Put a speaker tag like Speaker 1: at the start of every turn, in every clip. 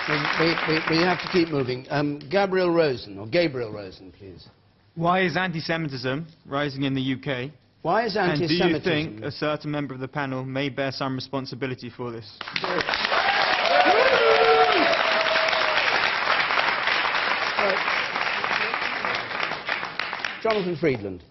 Speaker 1: We have to keep moving. Gabriel Rosen, please.
Speaker 2: Why is anti-Semitism rising in the UK?
Speaker 1: Why is anti-Semitism...
Speaker 2: And do you think a certain member of the panel may bear some responsibility for this?
Speaker 1: Jonathan Friedland.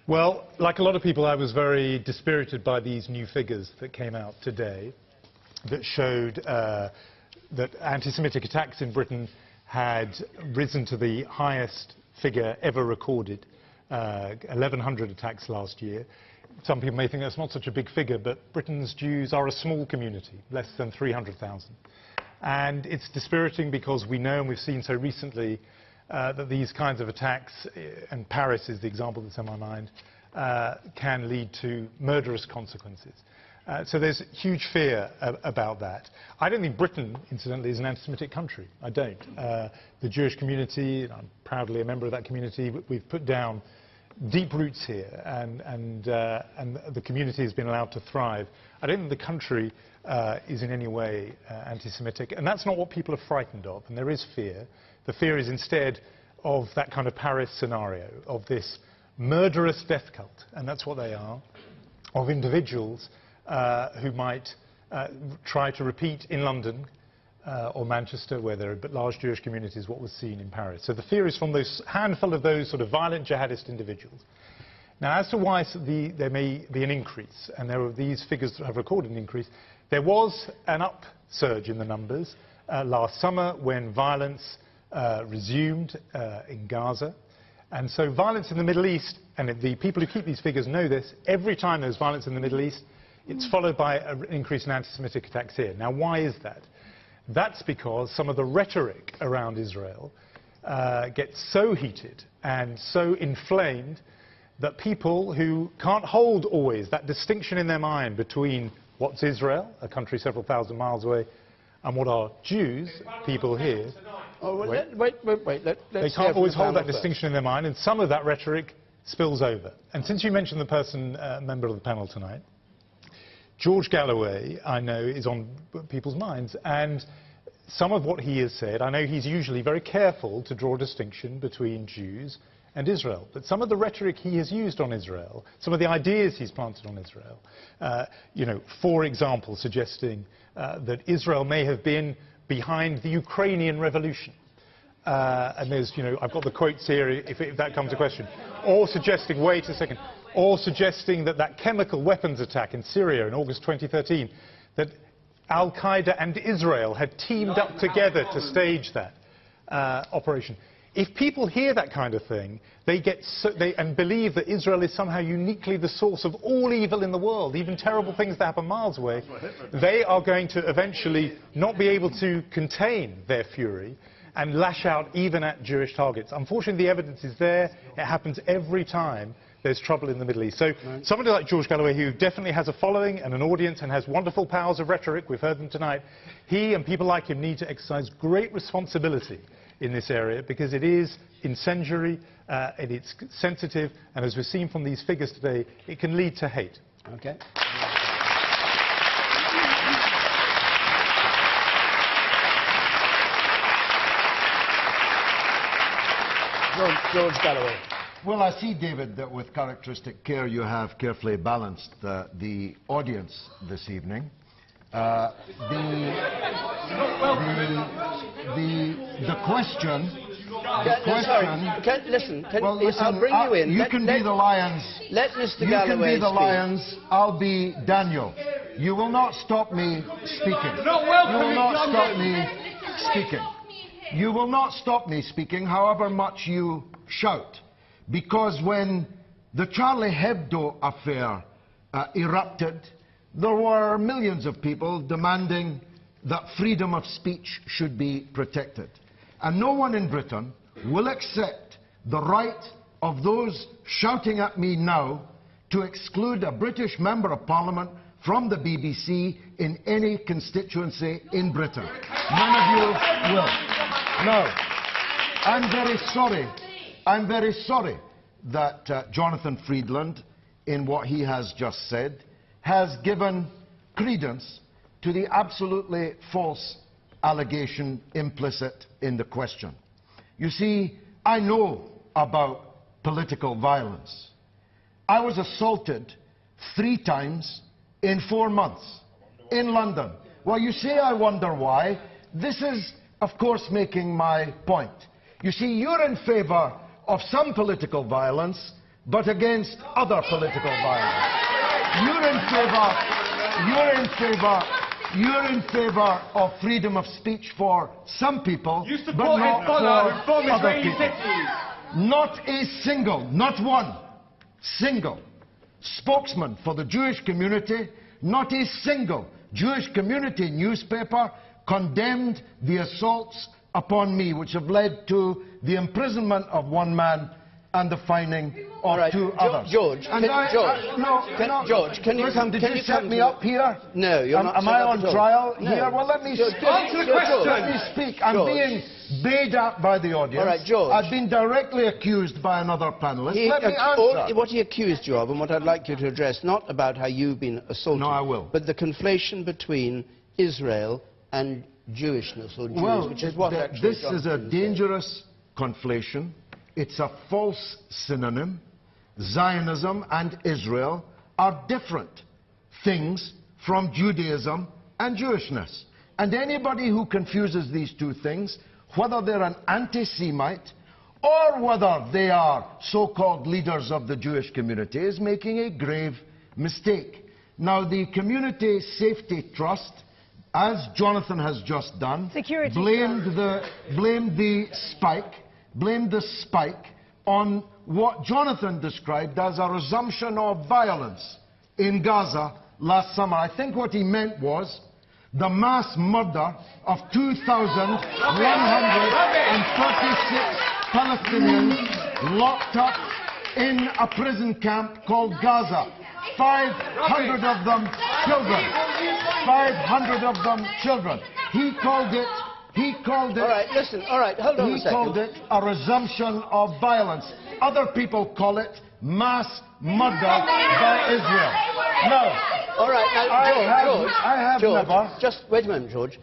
Speaker 3: Well, like a lot of people, I was very dispirited by these new figures that came out today that showed that anti-Semitic attacks in Britain had risen to the highest figure ever recorded, 1,100 attacks last year. Some people may think that's not such a big figure, but Britain's Jews are a small community, less than 300,000. And it's dispiriting because we know, and we've seen so recently, that these kinds of attacks, and Paris is the example that's in my mind, can lead to murderous consequences. So there's huge fear about that. I don't think Britain, incidentally, is an anti-Semitic country. I don't. The Jewish community, and I'm proudly a member of that community, we've put down deep roots here, and the community has been allowed to thrive. I don't think the country is in any way anti-Semitic, and that's not what people are frightened of, and there is fear. The fear is instead of that kind of Paris scenario, of this murderous death cult, and that's what they are, of individuals who might try to repeat in London or Manchester, where there are large Jewish communities, what was seen in Paris. So the fear is from this handful of those sort of violent jihadist individuals. Now, as to why there may be an increase, and there are these figures that have recorded an increase, there was an upsurge in the numbers last summer when violence resumed in Gaza. And so violence in the Middle East, and the people who keep these figures know this, every time there's violence in the Middle East, it's followed by an increase in anti-Semitic attacks here. Now, why is that? That's because some of the rhetoric around Israel gets so heated and so inflamed that people who can't hold always that distinction in their mind between what's Israel, a country several thousand miles away, and what are Jews, people here.
Speaker 1: Oh, well, wait.
Speaker 3: They can't always hold that distinction in their mind, and some of that rhetoric spills over. And since you mentioned the person, member of the panel tonight, George Galloway, I know, is on people's minds, and some of what he has said, I know he's usually very careful to draw a distinction between Jews and Israel, but some of the rhetoric he has used on Israel, some of the ideas he's planted on Israel, you know, for example, suggesting that Israel may have been behind the Ukrainian revolution. And there's, you know, I've got the quotes here if that comes to question. Or suggesting, wait a second, or suggesting that that chemical weapons attack in Syria in August 2013, that Al-Qaeda and Israel had teamed up together to stage that operation. If people hear that kind of thing, and believe that Israel is somehow uniquely the source of all evil in the world, even terrible things that happen miles away, they are going to eventually not be able to contain their fury and lash out even at Jewish targets. Unfortunately, the evidence is there. It happens every time there's trouble in the Middle East. So somebody like George Galloway, who definitely has a following and an audience and has wonderful powers of rhetoric, we've heard them tonight, he and people like him need to exercise great responsibility in this area, because it is incendiary, and it's sensitive, and as we've seen from these figures today, it can lead to hate.
Speaker 1: Okay. George Galloway.
Speaker 4: Well, I see, David, that with characteristic care you have carefully balanced the audience this evening. The question...
Speaker 1: Listen,
Speaker 4: well, listen,
Speaker 1: I'll bring you in.
Speaker 4: You can be the lions.
Speaker 1: Let Mr.
Speaker 4: You
Speaker 1: Galloway
Speaker 4: can be the
Speaker 1: speak.
Speaker 4: lions. I'll be Daniel. You will not stop me speaking. You will not stop me speaking. You will not stop me speaking, however much you shout. Because when the Charlie Hebdo affair erupted, there were millions of people demanding that freedom of speech should be protected. And no one in Britain will accept the right of those shouting at me now to exclude a British Member of Parliament from the BBC in any constituency in Britain. None of you will. No. I'm very sorry that Jonathan Friedland, in what he has just said, has given credence to the absolutely false allegation implicit in the question. You see, I know about political violence. I was assaulted 3 times in 4 months in London. Well, you say I wonder why. This is, of course, making my point. You see, you're in favour of some political violence, but against other political violence. You're in favour of freedom of speech for some people, but not for other people. Not a single, not one single spokesman for the Jewish community, not a single Jewish community newspaper condemned the assaults upon me, which have led to the imprisonment of 1 man and the fining of 2 others.
Speaker 1: George, can you come?
Speaker 4: Did you set me up here?
Speaker 1: No, you're not.
Speaker 4: Am I on trial
Speaker 1: no.
Speaker 4: here? Well, let me speak.
Speaker 1: Answer the question.
Speaker 4: Let me speak. I'm being bayed at by the audience.
Speaker 1: All right, George.
Speaker 4: I've been directly accused by another panellist. Let me answer.
Speaker 1: What he accused you of, and what I'd like you to address, not about how you've been assaulted.
Speaker 4: No, I will.
Speaker 1: But the conflation between Israel and Jewishness, or Jews, which is what actually...
Speaker 4: This is a dangerous conflation. It's a false synonym. Zionism and Israel are different things from Judaism and Jewishness. And anybody who confuses these 2 things, whether they're an anti-Semite or whether they are so-called leaders of the Jewish community, is making a grave mistake. Now, the Community Safety Trust, as Jonathan has just done, blamed the spike on what Jonathan described as a resumption of violence in Gaza last summer. I think what he meant was the mass murder of 2,136 Palestinians locked up in a prison camp called Gaza. 500 of them children. 500 of them children. He called it... All
Speaker 1: right, listen, all right, hold on a second.
Speaker 4: He called it a resumption of violence. Other people call it mass murder by Israel. No.
Speaker 1: All right, now, George,
Speaker 4: never...
Speaker 1: Just wait a moment, George.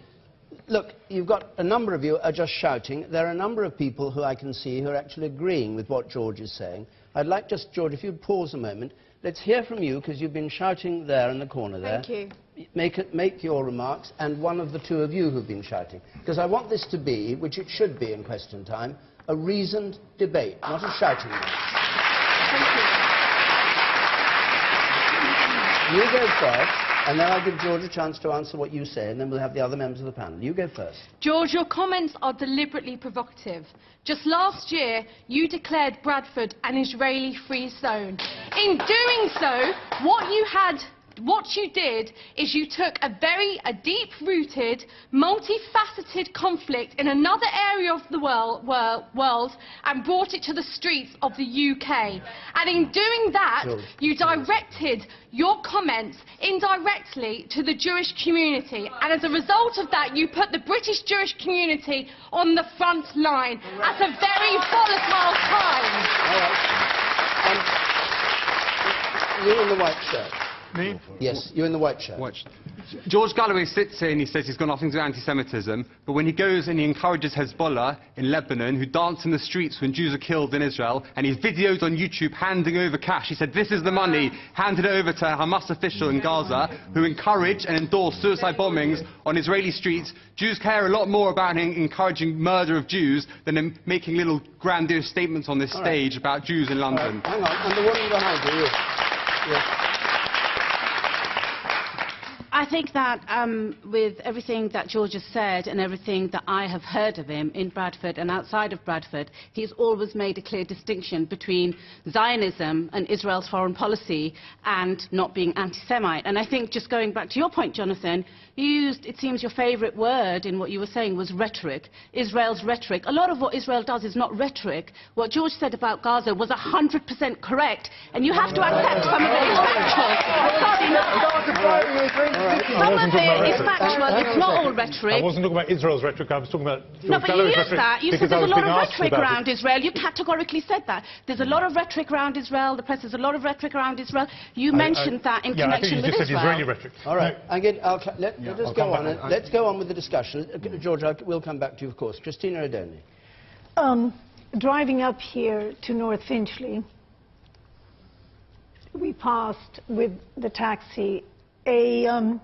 Speaker 1: Look, you've got a number of you are just shouting. There are a number of people who I can see who are actually agreeing with what George is saying. I'd like just, George, if you'd pause a moment. Let's hear from you, because you've been shouting there in the corner there.
Speaker 5: Thank you.
Speaker 1: Make your remarks, and one of the 2 of you who've been shouting. Because I want this to be, which it should be in question time, a reasoned debate, not a shouting match. You go first, and then I'll give George a chance to answer what you say, and then we'll have the other members of the panel. You go first.
Speaker 5: George, your comments are deliberately provocative. Just last year, you declared Bradford an Israeli free zone. In doing so, what you did is you took a deep-rooted, multifaceted conflict in another area of the world and brought it to the streets of the UK. And in doing that, you directed your comments indirectly to the Jewish community. And as a result of that, you put the British Jewish community on the front line at a very volatile time.
Speaker 1: All right. You in the white shirt.
Speaker 2: Me?
Speaker 1: Yes, you're in the white shirt.
Speaker 6: George Galloway sits here and he says he's got nothing to do with anti-Semitism, but when he goes and he encourages Hezbollah in Lebanon, who dance in the streets when Jews are killed in Israel, and he's videoed on YouTube handing over cash. He said, this is the money, handed it over to a Hamas official in Gaza, who encourage and endorse suicide bombings on Israeli streets. Jews care a lot more about encouraging murder of Jews than in making little grandiose statements on this stage about Jews in London.
Speaker 1: Hang on, and the woman behind you. Yes.
Speaker 7: I think that with everything that George has said and everything that I have heard of him in Bradford and outside of Bradford, he's always made a clear distinction between Zionism and Israel's foreign policy and not being anti-Semite. And I think, just going back to your point, Jonathan, you used, it seems, your favourite word in what you were saying was rhetoric. Israel's rhetoric. A lot of what Israel does is not rhetoric. What George said about Gaza was 100% correct, and you have to accept some of it is factual. Some of it is factual. It's not all rhetoric.
Speaker 3: I wasn't talking about Israel's rhetoric. I was talking about
Speaker 7: No, but you used that. You said there's a lot of rhetoric around
Speaker 3: it.
Speaker 7: Israel. You categorically said that. There's a lot of rhetoric around Israel. The press has a lot of rhetoric around Israel. You mentioned that in connection with Israel.
Speaker 3: You just said Israeli rhetoric.
Speaker 1: All right. Let us go on. Let's go on with the discussion. George, we'll come back to you, of course. Christina O'Doney.
Speaker 8: Driving up here to North Finchley, we passed with the taxi an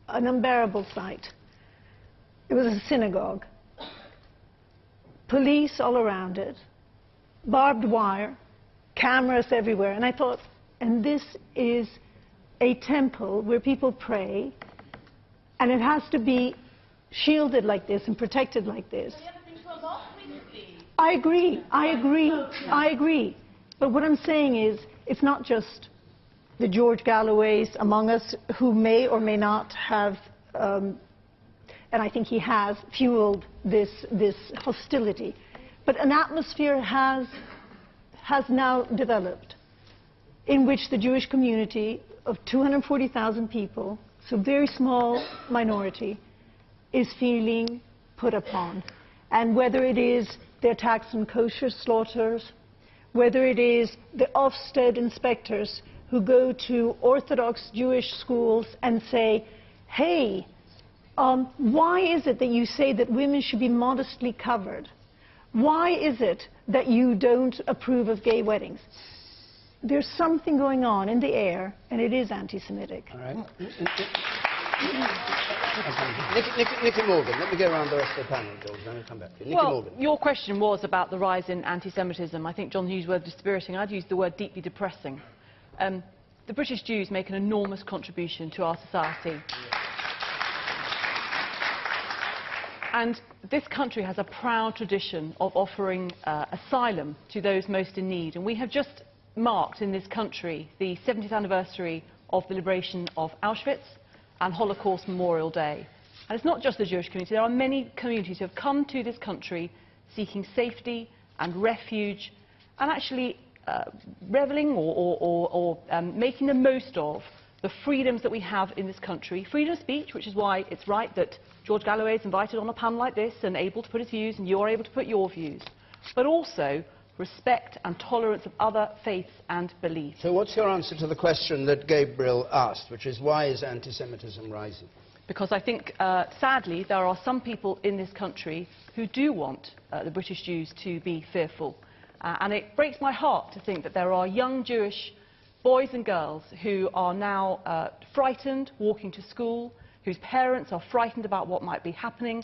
Speaker 8: unbearable sight. It was a synagogue. Police all around it, barbed wire, cameras everywhere. And I thought, and this is a temple where people pray, and it has to be shielded like this and protected like this. I agree. But what I'm saying is, it's not just the George Galloways among us who may or may not have, and I think he has, fueled this hostility. But an atmosphere has now developed in which the Jewish community of 240,000 people, so very small minority, is feeling put upon. And whether it is their tax on kosher slaughters, whether it is the Ofsted inspectors who go to Orthodox Jewish schools and say, hey, why is it that you say that women should be modestly covered? Why is it that you don't approve of gay weddings? There's something going on in the air, and it is anti-Semitic.
Speaker 1: All right. Nicky Morgan, let me go around the rest of the panel, George, then I'll come back to you. Nicky Morgan.
Speaker 9: Your question was about the rise in anti-Semitism. I think John used the word dispiriting. I'd use the word deeply depressing. The British Jews make an enormous contribution to our society. And this country has a proud tradition of offering asylum to those most in need. And we have just marked in this country the 70th anniversary of the liberation of Auschwitz and Holocaust Memorial Day. And it's not just the Jewish community. There are many communities who have come to this country seeking safety and refuge and actually reveling or making the most of the freedoms that we have in this country. Freedom of speech, which is why it's right that George Galloway is invited on a panel like this and able to put his views, and you're able to put your views. But also respect and tolerance of other faiths and beliefs.
Speaker 1: So what's your answer to the question that Gabriel asked, which is why is anti-Semitism rising?
Speaker 9: Because I think, sadly, there are some people in this country who do want the British Jews to be fearful. And it breaks my heart to think that there are young Jewish boys and girls who are now frightened walking to school, whose parents are frightened about what might be happening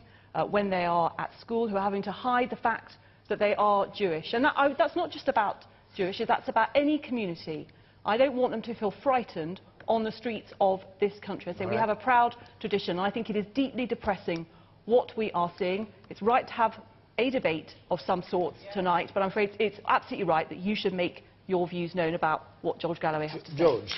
Speaker 9: when they are at school, who are having to hide the fact that they are Jewish. And that's not just about Jewish, that's about any community. I don't want them to feel frightened on the streets of this country. I say we have a proud tradition, and I think it is deeply depressing what we are seeing. It's right to have a debate of some sort tonight, but I'm afraid it's absolutely right that you should make your views known about what George Galloway has to say.
Speaker 1: George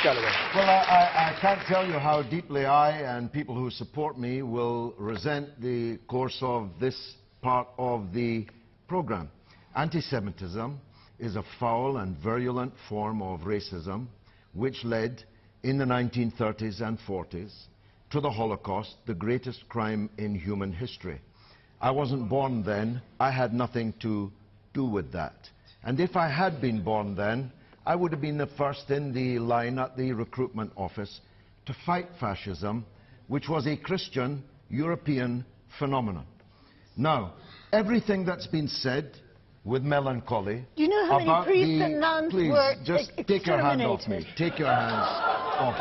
Speaker 1: Galloway.
Speaker 4: Well, I can't tell you how deeply I and people who support me will resent the course of this part of the programme. Anti-Semitism is a foul and virulent form of racism which led in the 1930s and 40s to the Holocaust, the greatest crime in human history. I wasn't born then. I had nothing to do with that. And if I had been born then, I would have been the first in the line at the recruitment office to fight fascism, which was a Christian European phenomenon. Now, everything that's been said with melancholy...
Speaker 8: Do you know how many priests and nuns were
Speaker 4: Please, just take your hand off me. Take your hands off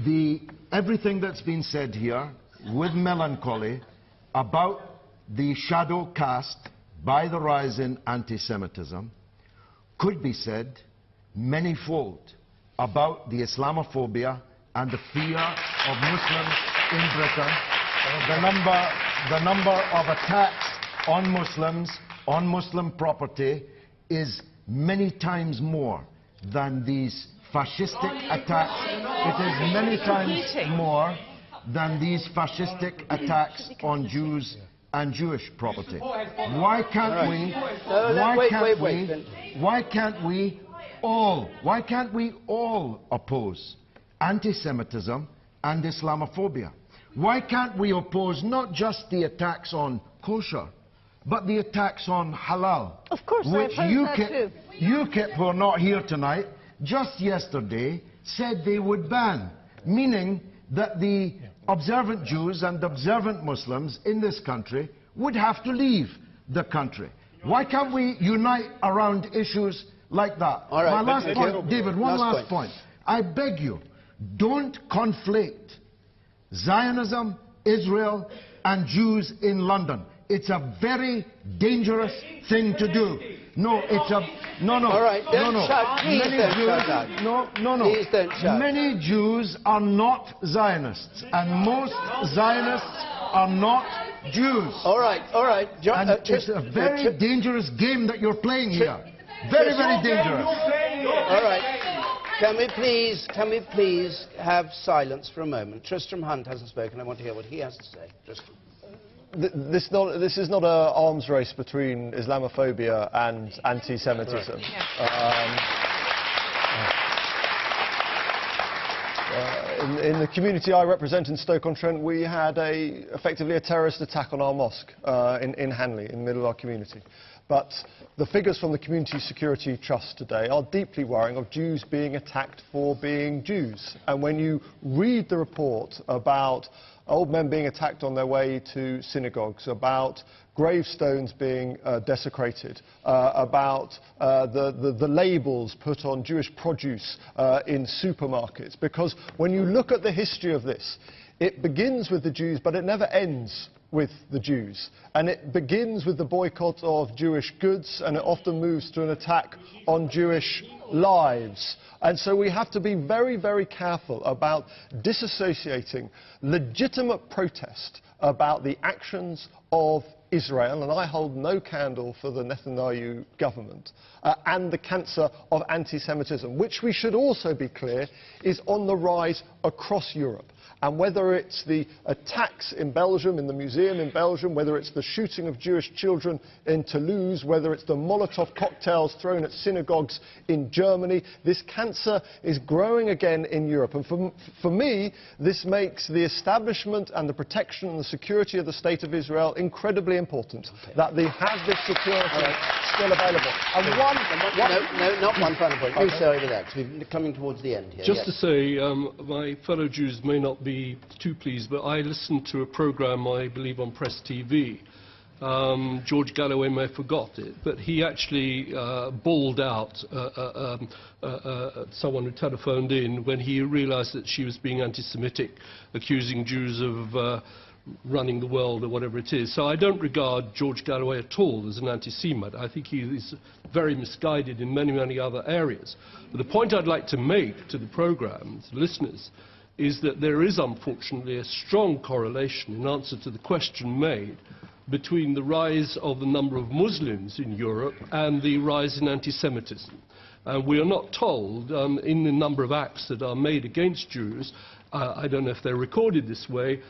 Speaker 4: me. Everything that's been said here with melancholy about the shadow cast by the rise in anti-Semitism could be said many-fold about the Islamophobia and the fear of Muslims in Britain. The number of attacks on Muslims, on Muslim property, is many times more than these fascistic attacks. It is many times more than these fascistic attacks on Jews and Jewish property. Why can't we all oppose anti-Semitism and Islamophobia? Why can't we oppose not just the attacks on kosher, but the attacks on halal?
Speaker 8: Of course,
Speaker 4: which
Speaker 8: I oppose that too.
Speaker 4: UKIP, who are not here tonight, just yesterday said they would ban, meaning that the observant Jews and observant Muslims in this country would have to leave the country. Why can't we unite around issues like that?
Speaker 1: All right,
Speaker 4: my last point, David, one last point. I beg you, don't conflate Zionism, Israel, and Jews in London. It's a very dangerous thing to do. No, it's a... No.
Speaker 1: All right, don't
Speaker 4: no.
Speaker 1: shout. Please
Speaker 4: Many
Speaker 1: don't
Speaker 4: Jews,
Speaker 1: shout out.
Speaker 4: No.
Speaker 1: Please don't shout.
Speaker 4: Many Jews are not Zionists, and most Zionists are not Jews.
Speaker 1: All right.
Speaker 4: And it's a very dangerous game that you're playing here. Very, very dangerous.
Speaker 1: All right. Can we please have silence for a moment? Tristram Hunt hasn't spoken. I want to hear what he has to say. Tristram.
Speaker 10: This is not an arms race between Islamophobia and anti-Semitism. In the community I represent in Stoke-on-Trent, we had effectively a terrorist attack on our mosque in Hanley, in the middle of our community. But the figures from the Community Security Trust today are deeply worrying of Jews being attacked for being Jews. And when you read the report about old men being attacked on their way to synagogues, about gravestones being desecrated, about the labels put on Jewish produce in supermarkets. Because when you look at the history of this, it begins with the Jews, but it never ends with the Jews. And it begins with the boycott of Jewish goods, and it often moves to an attack on Jewish lives. And so we have to be very, very careful about disassociating legitimate protest about the actions of Israel, and I hold no candle for the Netanyahu government, and the cancer of anti-Semitism, which we should also be clear is on the rise across Europe. And whether it's the attacks in Belgium, in the museum in Belgium, whether it's the shooting of Jewish children in Toulouse, whether it's the Molotov cocktails thrown at synagogues in Germany, this cancer is growing again in Europe. And for me, this makes the establishment and the protection and the security of the State of Israel incredibly important, that they have this security still available. And
Speaker 1: not one final point. You say over that, because we're coming towards the end here.
Speaker 11: Just to say, my fellow Jews may not be too pleased, but I listened to a programme, I believe, on Press TV. George Galloway may have forgot it, but he actually bawled out someone who telephoned in when he realised that she was being anti-Semitic, accusing Jews of running the world or whatever it is. So I don't regard George Galloway at all as an anti-Semite. I think he is very misguided in many, many other areas. But the point I'd like to make to the programme, to listeners, is that there is unfortunately a strong correlation, in answer to the question made, between the rise of the number of Muslims in Europe and the rise in anti-Semitism. We are not told in the number of acts that are made against Jews, I don't know if they're recorded this way,